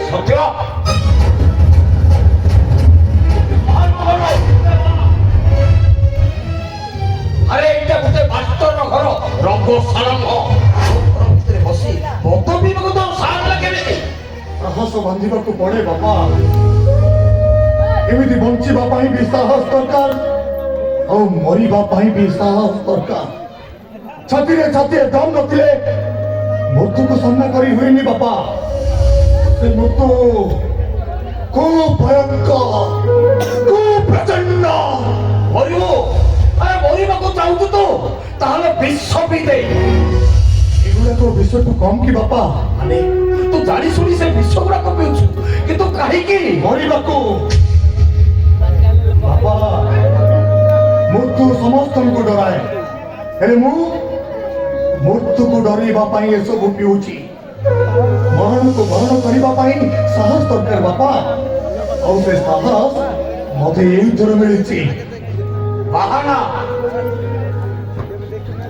ସତ୍ୟ ଆରେ ଏଇଟା ଗୋଟେ ମାଷ୍ଟର ଘର ରଙ୍ଗଶାଳା ଭିତରେ ବସି ମଦ ପିଇବାକୁ ତ ସାହସ କେମିତି? ସାହସ ବାନ୍ଧିବାକୁ ପଡେ ବାପା। ଏମିତି ବଞ୍ଚିବା ପାଇଁ ବି ସାହସ ଦରକାର ଆଉ ମରିବା ପାଇଁ ବି ସାହସ ଦରକାର। ଛାତିରେ ଛାତିରେ ଦମ ନଥିଲେ ମୃତ୍ୟୁକୁ ସାମ୍ନା କରି ହୁଏନି ବାପା। ସେ ମୃତ୍ୟୁ ଖୁବ୍ ଭୟଙ୍କର, ଖୁବ୍ ପ୍ରଚଣ୍ଡ। ମରିବୁ? ଆରେ ମରିବାକୁ ଚାହୁଁଛୁ ତୁ ତାହେଲେ ବିଷ ପିଇ ଦେ। ଏଗୁଡାକ ବିଷଠୁ କମ୍ କି ବାପା? ମାନେ ତୁ ଜାଣି ଶୁଣି ସେ ବିଷ ଗୁଡାକ ପିଉଛୁ କିନ୍ତୁ କାହିଁକି? ମରିବାକୁ। ବାପା ମୃତ୍ୟୁ ସମସ୍ତଙ୍କୁ ଡରାଏ, ହେଲେ ମୁଁ ମୃତ୍ୟୁକୁ ଡରେଇବା ପାଇଁ ଏସବୁ ପିଉଛି। ମରଣକୁ ବରଣ କରିବା ପାଇଁ ସାହସ ଦରକାର ବାପା, ଆଉ ସେ ସାହସ ମତେ ଏଇଥର ମିଳିଛି। ବାହାନା।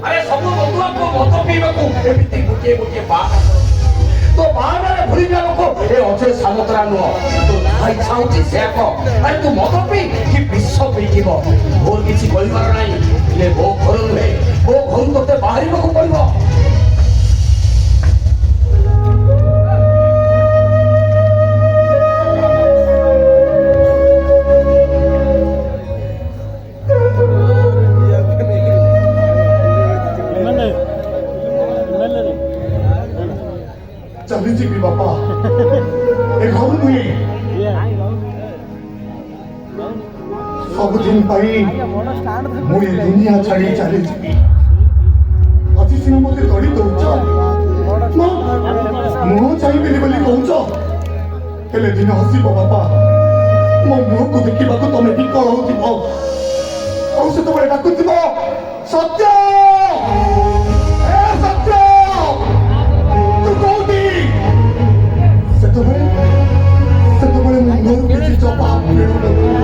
ଆରେ ସବୁ ବନ୍ଧୁଆଙ୍କୁ ମଦ ପିଇବାକୁ ଏମିତି ଗୋଟିଏ ଗୋଟିଏ ବାହାନା ତ ବାହାନାରେ ଭୁଲିଯିବା ଲୋକ ଏ ଅଜୟ ସାମନ୍ତରା ନୁହଁ। ତୁ ଯାହା ଇଚ୍ଛା ହଉଛି ସେୟା କହ। ଆରେ ତୁ ମଦ ପିଇ କି ବିଷ ପିଇଯିବ ମୋର କିଛି କହିବାର ନାହିଁ। ହେଲେ ମୋ ଘର ନୁହେଁ, ମୋ ଘରୁ ତୋତେ ବାହାରିବାକୁ ପଡିବ। ଚାଲିଯିବି ବାପା, ଏ ଘର ନୁହେଁ। ସବୁଦିନ ପାଇଁ ମୁଁ ଏ ଦୁନିଆ ଛାଡି ଚାଲିଯିବି। ଆଜି ସିନା ମତେ ତଡ଼ି ଦଉଛ, ମୁହଁ ଚାହିଁବିନି ବୋଲି କହୁଛ, ହେଲେ ଦିନ ଆସିବ ବାପା ମୋ ମୁହଁକୁ ଦେଖିବାକୁ ତମେ ବିକଳ ହଉଥିବ ଆଉ ସେତେବେଳେ ଡାକୁଥିବ ସତ୍ୟ, ସତ୍ୟ ତୁ କୋଉଠି? ସେତେବେଳେ ମୋ ମୁହଁରୁ କିଛି ଜବାବ ମିଳୁନଥିବ।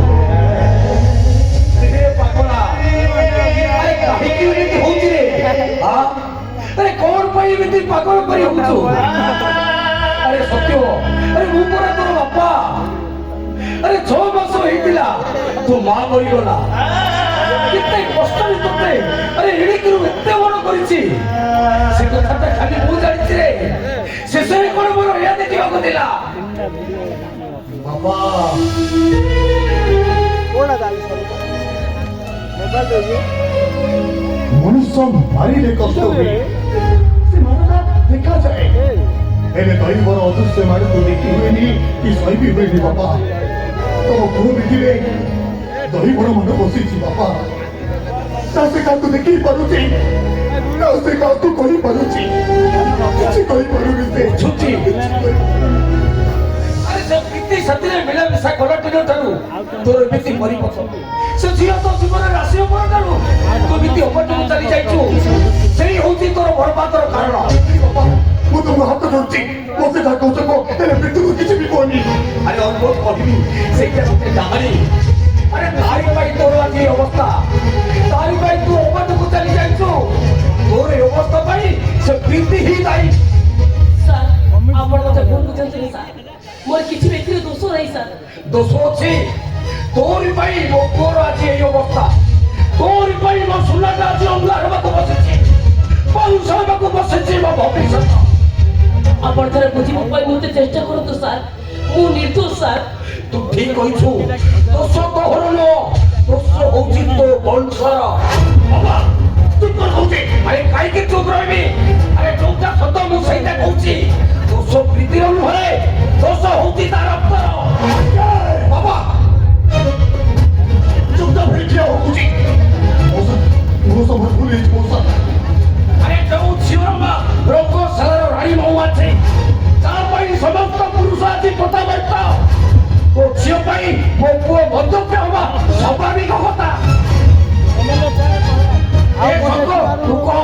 अरे कौन पाई एमती पागल करी होचो? अरे सत्य, अरे मु परा तोर बापा। अरे 6 मास हेतिला तू मां मरि गला। कितने कष्ट रे तोते अरे एडी किरु एते बड़ करिछि से कथाटा खाली मु जानिछि रे। शेषरे कोन मोर या देखिबाको दिला बाबा। कोना जानि सब मोबाइल देबी मनुष्य मारिले कष्ट हुए, से मरना देखा जाए, हेले दैवर अदृश्य मारକୁ ଦେଖି ହୁଏନି କି ସହି ହୁଏନି ବାପା। ତମ ପୁଅ ପିଠିରେ ଦହିବର ମନ ବସିଛି ବାପା। ତା ସେ କାହାକୁ ଦେଖି ପାରୁଛି, ତା ସେ କାହାକୁ କହିପାରୁଛି, କିଛି କହିପାରୁନି ସେ। ଛୁଟି अरे से प्रीति सतिरे मिला मिसा कोला दिनो ठारू तोर एमिति परिपथ से झियो तो जीवन राशियो पर ठारू तू एमिति अपटू चली जाइछु सेही होती तोर बर्बादर कारण। बाबा ମୁଁ ତମ ହାତ ଧରୁଛି, ମୋତେ ଯାହା କହୁଛ କହ, ହେଲେ ମୃତ୍ୟୁକୁ କିଛି ବି କହନି। अरे अनुरोध करिबी सेटा तोते डाहानी। अरे तारी भाई तोर आज ये अवस्था, तारी भाई तू अपटू चली जाइछु तोर ए अवस्था भाई से प्रीति ही दाई। सर आपण मते भूल बुझंतनी सर, मोर किछि व्यक्ति दोष नाही सर। दोष अछि तोरी भाई मो तोर आज ये अवस्था, तोरी भाई मो सुनाटा आज अंगार बाको बसिछि, पौंसा बाको बसिछि मो भविष्यत। आपण थरे बुझिबो पाई मते चेष्टा करतो सर, मु निर्दोष सर। तू ठीक कहिछु, दोष तोहर न, दोष होछि तो वंशर। बाबा चुप कर कहूछि। अरे काई के चुप रहबी? अरे जोटा सत मु सहीटा कहूछि, दोष प्रीतिर नुहे, दोष होछि तार रक्तर। बाबा ଚୁପଚାପ ହେଇ ଠିଆ ହଉଛି। ମଉସା ମୋର ଭୁଲ ହେଇଛି ମଉସା। अरे जो झिओमा ରଙ୍ଗଶାଳାର ରାଣୀ ମହୁ ଅଛି ତା ପାଇଁ ସମସ୍ତ ପୁରୁଷ ଆଜି କଥାବାର୍ତ୍ତା। तो झियो ପାଇଁ ମୋ ପୁଅ ମଦ୍ୟପ ହେବା ସ୍ୱାଭାବିକ କଥା। ए ସଙ୍ଗ ତୁ କହ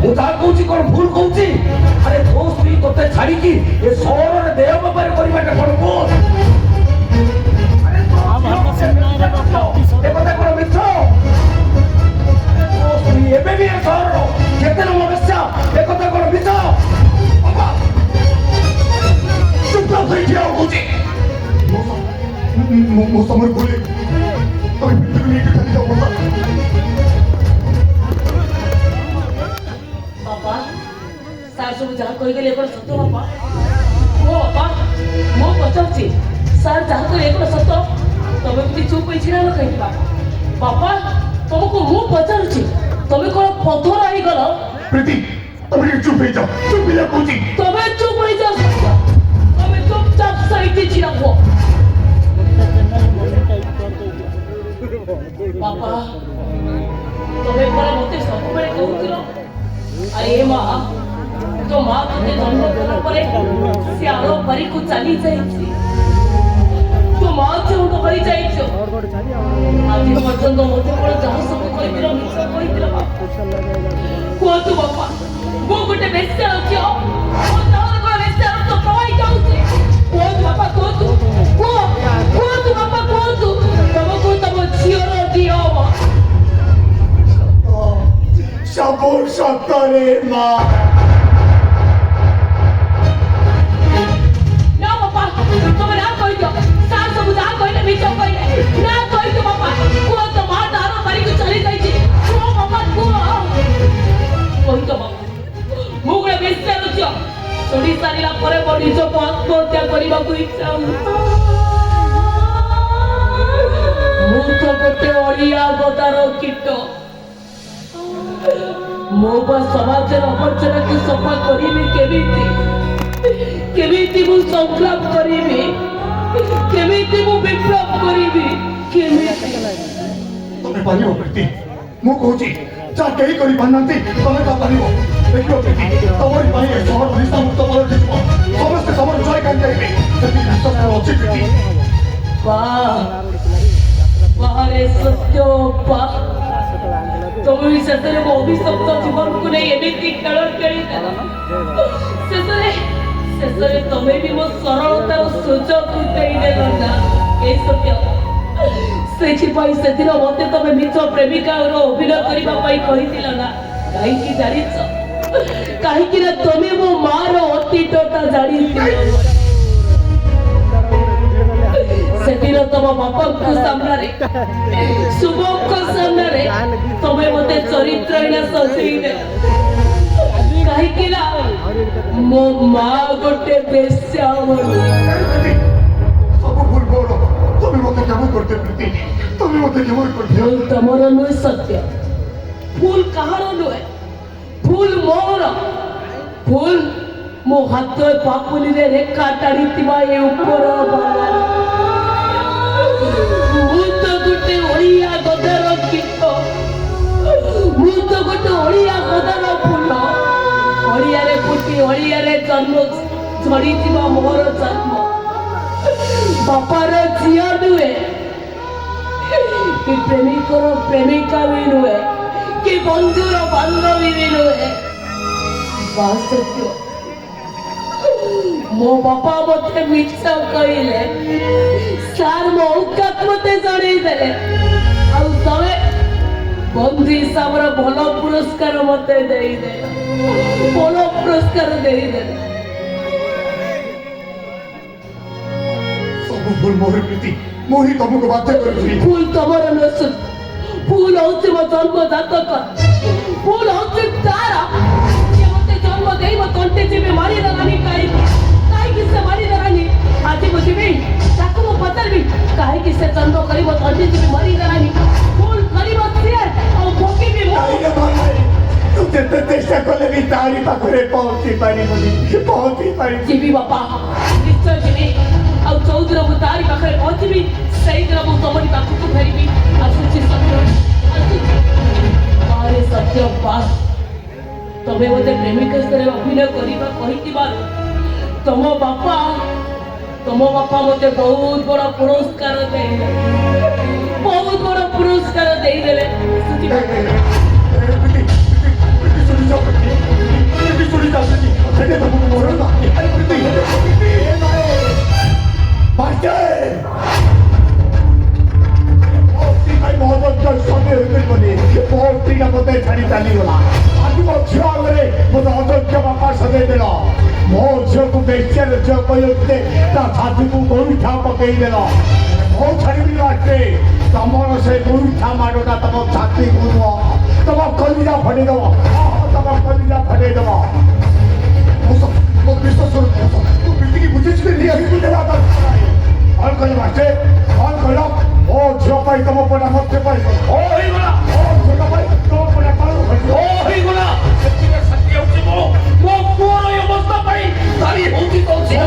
ମୁଁ ଯାହା କହୁଛି କଣ ଭୁଲ କହୁଛି? ଆରେ ତୋ ସ୍ତ୍ରୀ ତୋତେ ଛାଡ଼ିକି ଏ ସହରରେ ଦେହ ବେପାର କରିବାଟା କଣ ଭୁଲ? ଆରେ ତୋ ଏ କଥା କଣ ମିଛ? ତୋ ସ୍ତ୍ରୀ ଏବେ ବି ଏ ସହରର କେତେ ନମ୍ବର ବେଶ୍ୟା, ଏ କଥା କଣ ମିଛ? ମୋ ସମୟ ଭୁଲେ ତମେ ଭିତରୁ ନେଇକି ଚାଲି ଯାଅ ବାପା। ବାପା ସାର୍ ସବୁ ଯାହା କହିଦେଲେ ଏଗୁଡ଼ା ସତ ବାପା? ମୋ ବାପା ମୁଁ ପଚାରୁଛି ସାର୍ ଯାହା କହିଲେ ଏଗୁଡ଼ା ସତ? ତମେ ଏମିତି ଚୁପ୍ ହୋଇ ଛିଡ଼ା ହେଲ କାହିଁକି ବାପା? ବାପା ତମକୁ ମୁଁ ପଚାରୁଛି ତମେ କ'ଣ ପଥର ହେଇଗଲ? ପ୍ରୀତି ତମେ ଟିକେ ଚୁପ୍ ହେଇଯାଅ, ଚୁପ୍ ହେଇଯାଅ କହୁଛି। ତମେ ଚୁପ୍ ହେଇଯାଅ ସତ୍ୟ। ତମେ ଚୁପଚାପ ସାଇକି ଛିଡ଼ା ହୁଅ। ବାପା ତମେ ପରା ମତେ ସବୁବେଳେ କହୁଥିଲ ଆରେ ମା ତୋ ମା ତୋତେ ଜନ୍ମ କଲା ପରେ ସେ ଆର ପାରିକୁ ଚାଲି ଯାଇଛି। ତୋ ମା ଚଉଟ ହୋଇ ଯାଇଛ। ଆଜି ପର୍ଯ୍ୟନ୍ତ ମତେ କ'ଣ ଯାହା ସବୁ କହିଥିଲ ମିଛ କହିଥିଲ ବାପା? କୁହନ୍ତୁ ବାପା ମୁଁ ଗୋଟେ ବେଶ୍ୟା ଝିଅ। ମୋ ଦେହରେ କ'ଣ ବେଶ୍ୟା ରକ୍ତ ପ୍ରବାହିତ ହଉଛି? କୁହନ୍ତୁ ବାପା କୁହନ୍ତୁ। କୁହନ୍ତୁ ବାପା କୁହନ୍ତୁ। ତମକୁ ତମ ଝିଅର ଦିଅ ହବ। ସବୁ ସତରେ ମା। ନା ବାପା ତମେ ନା କହିଦିଅ। ସାର୍ ସବୁ ଯାହା କହିଲେ ମିଛ କହିଲେ। ନା କହିଦିଅ ବାପା। କୁହ ତ ମା ତାର ବାରିକୁ ଚାଲି ଯାଇଛି। କୁହ ବାପା କୁହ। କହିଦିଅ ବାପା ମୁଁ ଗୋଟେ ବେଶ୍ୟାର ଝିଅ। ଶୁଣି ସାରିଲା ପରେ ମୋ ନିଜକୁ ଆତ୍ମହତ୍ୟା କରିବାକୁ ଇଚ୍ଛା ହଉଛି। ମୁଁ ତ ଗୋଟେ ଅଳିଆ ଗଦାର କୀଟ। ମୋ ସମାଜର ଅବର୍ଜନାକୁ ସଫା କରିବି କେମିତି? କେମିତି ମୁଁ ସଂଗ୍ରାମ କରିବି? କେମିତି ମୁଁ ବିପ୍ଳବ କରିବି? କେମିତି? ତମେ ପାରିବ ପ୍ରୀତି, ମୁଁ କହୁଛି ଯାହା କେହି କରିପାରୁନାହାନ୍ତି ତମେ ତା ପାରିବ। ଦେଖିବ ପ୍ରୀତି ତମରି ପାଇଁ ଏ ସହର ନିଶାମୁକ୍ତ ପାଲଟିଯିବ। ସମସ୍ତେ ତମର ଜୟ ଗାନ ଗାଇବେ। ସେତିକି ବିଶ୍ୱାସ ମୋର ଅଛି ପ୍ରୀତି। ବାହାରେ ସତ୍ୟ ବାଃ ତମେ ବି ଶେଷରେ ମୋ ଅଭିଶପ୍ତ ଜୀବନକୁ ନେଇ ଏମିତି ଖେଳ ଖେଳିଦେଲ। ଶେଷରେ ତମେ ବି ମୋ ସରଳତାର ସୁଯୋଗ ଦେଇଦେଲ ନା। ଏ ସତ୍ୟ ସେଥିପାଇଁ ସେଦିନ ମତେ ତମେ ମିଛ ପ୍ରେମିକାର ଅଭିନୟ କରିବା ପାଇଁ କହିଥିଲ ନା। କାହିଁକି ଜାଣିଛ? କାହିଁକି ନା ତମେ ମୋ ମାର ଅତୀତଟା ଜାଣିଥିଲ। ସେଦିନ ତମ ବାପାଙ୍କ ସାମ୍ନାରେ ଶୁଭଙ୍କ ସାମ୍ନାରେ ତମେ ମତେ ଚରିତ୍ରହୀନ ସଜେଇଦେଲ। କାହିଁକି ନା ମୋ ମା ଗୋଟେ ବେଶ୍ୟା। ସବୁ ଭୁଲ ମୋର। ତମେ ମତେ କ୍ଷମା କରିଦିଅ ପ୍ରୀତି, ତମେ ମତେ କ୍ଷମା କରିଦିଅ। ଭୁଲ ତମର ନୁହେଁ ସତ୍ୟ। ଭୁଲ କାହାର ନୁହେଁ? ଭୁଲ ମୋର। ଭୁଲ ମୋ ହାତ ପାପୁଲିରେ ରେଖା ଟାଣିଥିବା ଏ ଉପର ବାଲା। ମୁଁ ତ ଗୋଟେ ଅଳିଆ ଗଦାର କୀଟ। ମୁଁ ତ ଗୋଟେ ଅଳିଆ ଗଦାର ଫୁଲ। ଅଳିଆରେ ଫୁଟି ଅଳିଆରେ ଜନ୍ମ ଝଡ଼ିଯିବା ମୋର ଜନ୍ମ। ବାପାର ଝିଅ ନୁହେଁ କି ପ୍ରେମିକର ପ୍ରେମିକା ବି ନୁହେଁ କି ବନ୍ଧୁର ବାନ୍ଧବୀ ବି ନୁହେଁ। ସତ୍ୟ ମୋ ବାପା ମତେ ମିଛ କହିଲେ। ସାର୍ ମୋ ଔକାତ ମତେ ଜଣେଇଦେଲେ। ଆଉ ତମେ ବନ୍ଧୁ ହିସାବର ଭଲ ପୁରସ୍କାର ମତେ ଦେଇଦେଲ। ଭଲ ପୁରସ୍କାର ଦେଇଦେଲେ। ସବୁ ଭୁଲ ମୋର ପ୍ରୀତି, ମୁଁ ହିଁ ତମକୁ ବାଧ୍ୟ କରିଥିଲି। ଭୁଲ ତମର ନୁହେଁ। ଭୁଲ ହଉଛି ମୋ ଜନ୍ମଦାତକ। ଭୁଲ ହଉଛି ତାର। ସେ ମତେ ଜନ୍ମ ଦେଇ ମୋ ତଣ୍ଟି ଚିପି ମାରିଦେଲାନି। କାହିଁକି ସେ ମାରିଦେଲାନି? ଆଜି ମୁଁ ଯିବି ତାକୁ ମୁଁ ପଚାରିବି କାହିଁକି ସେ ଜନ୍ମ କରି ମୋ ତଣ୍ଟି ଚିପି ମାରିଦେଲାନି। ଭୁଲ କରିବ ସିଏ ଆଉ ଭୋଗିବି ମୁଁ। ତୁ ଯେତେ ଚେଷ୍ଟା କଲେ ବି ତାରି ପାଖରେ ପହଞ୍ଚି ପାରିବୁନି। ଯିବି ବାପା ନିଶ୍ଚୟ ଯିବି। ଆଉ ଚୌଧୁର ମୁଁ ତାରି ପାଖରେ ପହଞ୍ଚିବି। ସେଇଦିନ ମୁଁ ତମରି ପାଖକୁ ଫେରିବି। ଆସୁଛି ସତ୍ୟ ଆସୁଛି। ଆରେ ସତ୍ୟ ବାସ୍ ତମେ ମତେ ପ୍ରେମିକ ସ୍ତରରେ ଅଭିନୟ କରିବା କହିଥିବାରୁ ତମ ବାପା ମତେ ବହୁତ ବଡ଼ ପୁରସ୍କାର ଦେଇଦେଲେ। ବହୁତ ବଡ଼ ପୁରସ୍କାର ଦେଇଦେଲେ। ଛାଡ଼ି ଚାଲିଗଲା। ଆଜି ମୋ ଝିଅ ଆଗରେ ମୋତେ ଅଯୋଗ୍ୟ ବାପା ସଜେଇଦେଲ ମୋ ଝିଅକୁ ବେଶ୍ୟାର ଝିଅ କହିଲେ ତା ଛାତିକୁ ଗୋଇଠା ପକେଇଦେଲ ମୋ ଛାଡ଼ିବି ବାଟେ ତମର ସେ ଗୋଇଠା ମାଡ଼ଟା ତମ ଛାତିକୁ ନୁହଁ ତମ କଲିଜା ଫଟେଇଦବ ତମ କଲିଜା ଫଟେଇଦବ ମୋ ବିଶ୍ୱାସ ତୁ ପିଟିକି ବୁଝିଛୁ ନିହାତି ଦେବା କ'ଣ କହିଲ ବାଟେ କ'ଣ କହିଲ ମୋ ଝିଅ ପାଇଁ ତମ ପଟା ମୋତେ ପାଇଁ ଓ ହେଇଗଲା ମୋ ଝିଅ ପାଇଁ ତମ ପଟା କ'ଣ ଓ ହେଇଗଲା ସେଥିରେ ସାଥୀ ହେଉଛି ମୋ ପୁଅର ଏ ଅବସ୍ଥା ପାଇଁ ତାରି ହଉଛି ତ ଝିଅ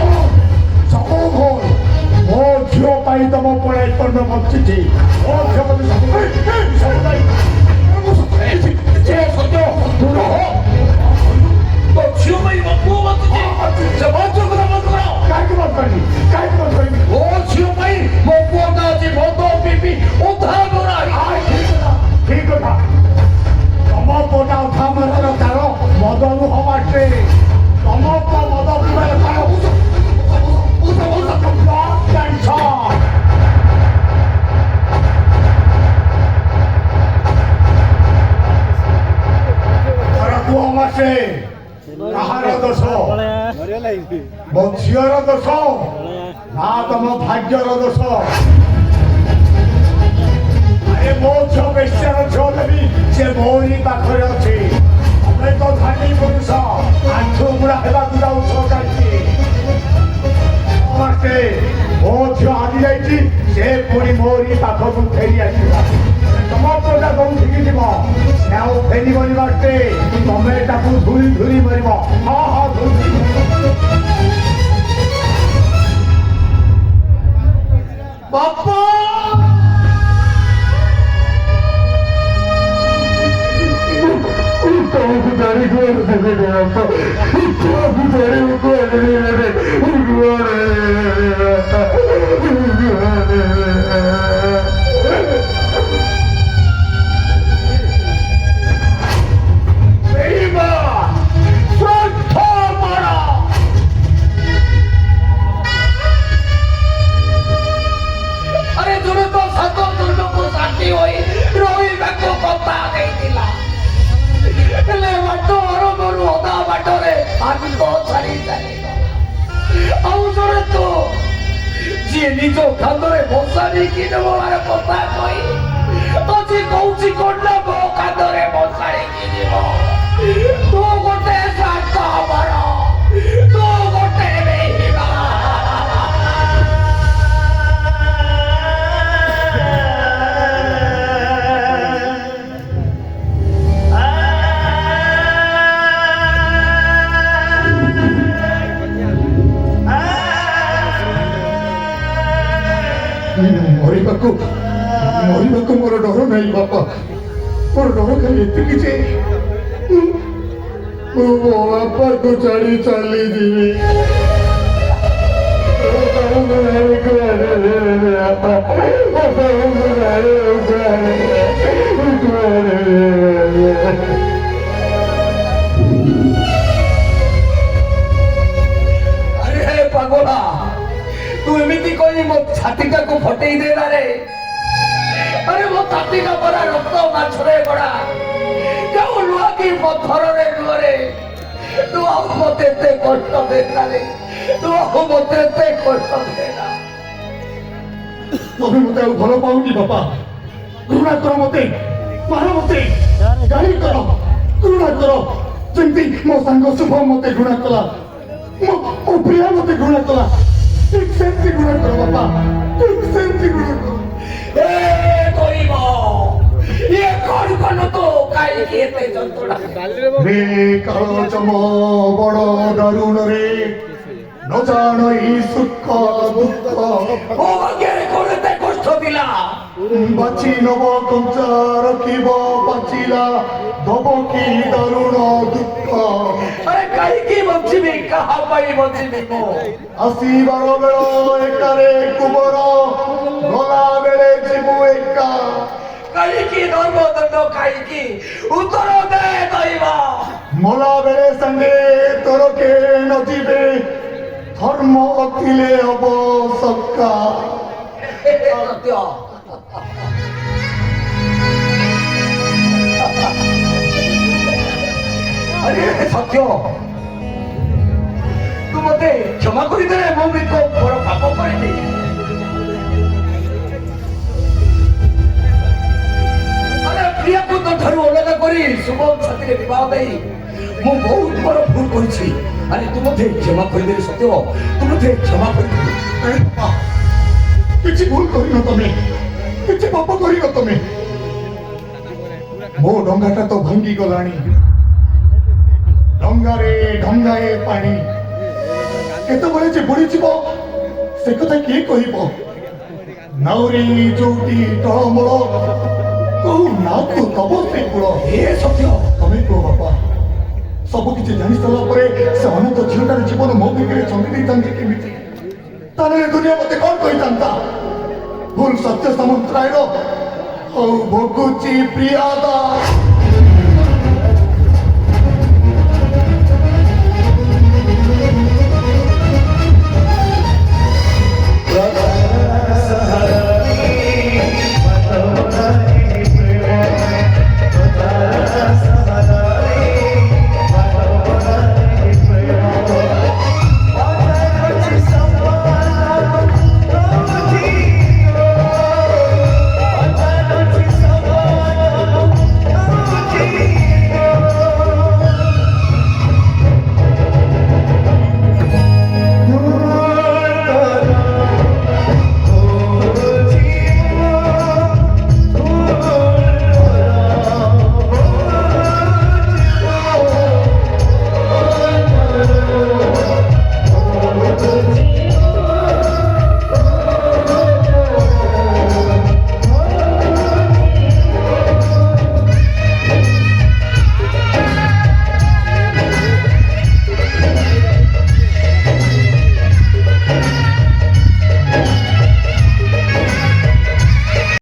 ସବୁ ଭୁଲ ମୋ ଝିଅ ପାଇଁ ତମ ପଳାଇ କର୍ଣ୍ଣ ବଞ୍ଚିଛି ମୋ ଝିଅ ପାଇଁ ସବୁ ଯେ ସତ୍ୟ ତୁ ରହ ତୋ ଝିଅ ପାଇଁ ମୋ ପୁଅ ବଞ୍ଚୁଛି ସେ ବଞ୍ଚୁ କଥା ବନ୍ଦ କର କାହିଁକି ବନ୍ଦ କରିବି କାହିଁକି ବନ୍ଦ କରିବି ମୋ ଝିଅ ପାଇଁ ମୋ ପୁଅଟା ଅଛି ମଦ ପିପି ଉଦ୍ଧାର କରା ଠିକ କଥା ତମ ପୁଅଟା ଅଧା ମରାର ତାର ମଦ ନୁହଁ ବାଟେ ତମ ପୁଅ ମଦ ପିଇବାର ତାର କାହାର ଦୋଷ ମୋ ଝିଅର ଦୋଷ ନା ତମ ଭାଗ୍ୟର ଦୋଷ ଆରେ ମୋ ଝିଅ ବେଶ୍ୟାର ଝିଅ ଦେବି ସେ ମୋରି ପାଖରେ ଅଛି ତମେ ତ ଧାନୀ ପୁରୁଷ ଆଣ୍ଠୁ ବୁଢ଼ା ହେବାକୁ ଯାଉଛ କାହିଁକି ମୋ ଝିଅ ଆଜି ଯାଇଛି ସେ ପୁଣି ମୋରି ପାଖକୁ ଫେରି ଆସିବ ତମ ପୁଅଟା କୋଉଠିକି ଯିବ ସେ ଆଉ ଫେରିବନି ବାଟେ ତମେ ତାକୁ ଧୁଳି ଧୁଳି ମାରିବ ହଁ ହଁ ଧୁଳି ବାପା ତମକୁ ଜାଣି ଆରେ ଦୂର ତ ସାତ ଦୁର୍ଗକୁ ସାଥୀ ହୋଇ ରହିବାକୁ କଥା ଦେଇଥିଲା ହେଲେ ବାଟ ଆରମ୍ଭରୁ ଅଧା ବାଟରେ ଆଗ ଛାଡ଼ି ଚାଲିଗଲା ଆଉ ଜଣେ ତ ଯିଏ ନିଜ କାନ୍ଧରେ ବସା ନେଇକି ନେବାର କଥା କହି ଆଜି କହୁଛି କଣ୍ଡା ମୋ କାନ୍ଧରେ ବସାଡ଼ିକି ଯିବ ତୁ ଗୋଟେ ସ୍ୱାର୍ଥ ଆମର ତୁ ଗୋଟେ ବେହିବା ମରିବାକୁ ମୋର ଡର ନାହିଁ ବାପା ମୋର ଡର ଖାଲି ଏତିକି ଯେ ମୁଁ ମୋ ବାପାକୁ ଛାଡ଼ି ଚାଲିଯିବି अरे पागला तू एमती कही मो छातीटा को फटेई देला रे अरे मो छातीटा परा रक्त माछरे गड़ा क्यों लुआ की पत्थर रे लुरे तू आ मते ते कष्ट देला रे तू आ मते ते कष्ट देला ତମେ ମତେ ଆଉ ଭଲ ପାଉନି ବାପା ଘୃଣା କର ମତେ ମାର ମତେ ଗାଳି କର ଘୃଣା କର ଯେମିତି ମୋ ସାଙ୍ଗ ଶୁଭ ମତେ ଘୃଣା କଲା ମୋ ପ୍ରିୟା ମତେ ଘୃଣା କଲା ଠିକ ସେମିତି ଘୃଣା କର ବାପା ଠିକ ସେମିତି ଘୃଣା କର ए कोइबो ये कोन कोन तो काई केते जंतुडा रे कालो चमो बड़ दारुण रे न जानो ई सुख दुख ओ बगे कोनते कष्ट दिला बाची नब कंचा रखिब बाचिला दब की दारुण दुख अरे काई की बंचिबी कहा पाई बंचिबी को आसीबार बेल एकारे कुबर गला बेले जीवु एका काई की धर्म दंड काई की उत्तर दे दैवा मला बेले संगे तोर के न जीवे धर्म अखिले हब सक्का सत्य ଆରେ ସତ୍ୟ ତୁ ମତେ କ୍ଷମା କରିଦେଲେ ମୁଁ ବି ତ ବଡ ପାପ କରିନି। ଆରେ ପ୍ରିୟାକୁ ତୋ ଠାରୁ ଅଲଗା କରି ଶୁଭମ ସାଥିରେ ବିବାହ ଦେଇ ମୁଁ ବହୁତ ବଡ ଭୁଲ କରିଛି। ଆରେ ତୁ ମତେ କ୍ଷମା କରିଦେଲି ସତ୍ୟ, ତୁ ମତେ କ୍ଷମା କରିଦେଲି। ଆରେ ବାପା, କିଛି ଭୁଲ କରିନ ତମେ, କିଛି ପାପ କରିନ ତମେ। ମୋ ଡଙ୍ଗାଟା ତ ଭାଙ୍ଗି ଗଲାଣି, ଡଙ୍ଗାରେ ଢଙ୍ଗାଏ ପାଣି, କେତେବେଳେ ଯେ ବୁଡ଼ିଯିବ ସେ କଥା କିଏ କହିବ? ନାଉରି ଯୋଉଠି ଟଳମଳ, କୋଉ ନାକୁ ଦବ ସେ କୂଳ। ଏ ସତ୍ୟ ତମେ କୁହ ବାପା, ସବୁ କିଛି ଜାଣି ସାରିଲା ପରେ ସେ ଅନାଥ ଝିଅଟାର ଜୀବନ ମୋ ଭିତରେ ଚନ୍ଦି ଦେଇଥାନ୍ତି କେମିତି? ତାହେଲେ ଦୁନିଆ ମତେ କଣ କହିଥାନ୍ତା? ଭୁଲ ସତ୍ୟ ସାମନ୍ତରାୟର ହଉ ଭୋଗୁଛି ପ୍ରିୟାଦା।